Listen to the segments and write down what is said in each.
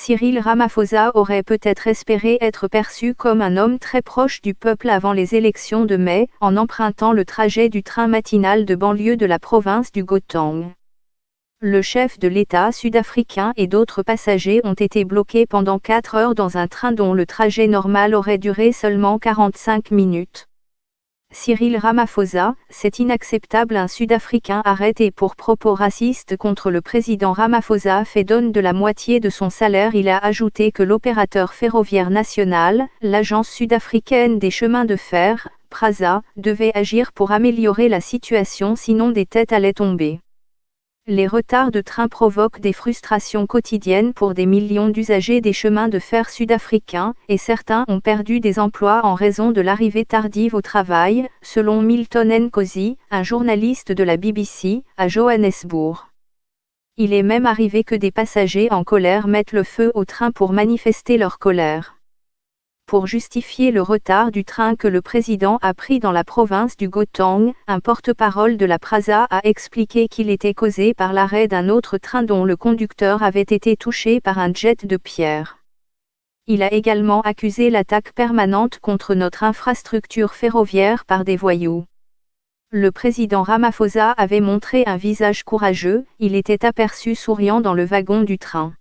Cyril Ramaphosa aurait peut-être espéré être perçu comme un homme très proche du peuple avant les élections de mai, en empruntant le trajet du train matinal de banlieue de la province du Gauteng. Le chef de l'État sud-africain et d'autres passagers ont été bloqués pendant 4 heures dans un train dont le trajet normal aurait duré seulement 45 minutes. Cyril Ramaphosa, c'est inacceptable. Un Sud-Africain arrêté pour propos racistes contre le président Ramaphosa fait don de la moitié de son salaire. Il a ajouté que l'opérateur ferroviaire national, l'agence sud-africaine des chemins de fer, PRASA, devait agir pour améliorer la situation, sinon des têtes allaient tomber. Les retards de train provoquent des frustrations quotidiennes pour des millions d'usagers des chemins de fer sud-africains, et certains ont perdu des emplois en raison de l'arrivée tardive au travail, selon Milton Nkosi, un journaliste de la BBC, à Johannesburg. Il est même arrivé que des passagers en colère mettent le feu au train pour manifester leur colère. Pour justifier le retard du train que le président a pris dans la province du Gauteng, un porte-parole de la PRASA a expliqué qu'il était causé par l'arrêt d'un autre train dont le conducteur avait été touché par un jet de pierre. Il a également accusé l'attaque permanente contre notre infrastructure ferroviaire par des voyous. Le président Ramaphosa avait montré un visage courageux, il était aperçu souriant dans le wagon du train.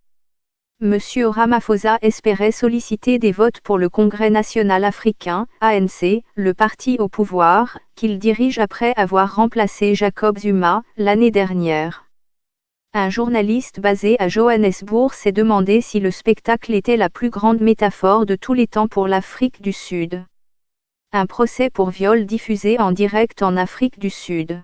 Monsieur Ramaphosa espérait solliciter des votes pour le Congrès national africain, ANC, le parti au pouvoir, qu'il dirige après avoir remplacé Jacob Zuma, l'année dernière. Un journaliste basé à Johannesburg s'est demandé si le spectacle était la plus grande métaphore de tous les temps pour l'Afrique du Sud. Un procès pour viol diffusé en direct en Afrique du Sud.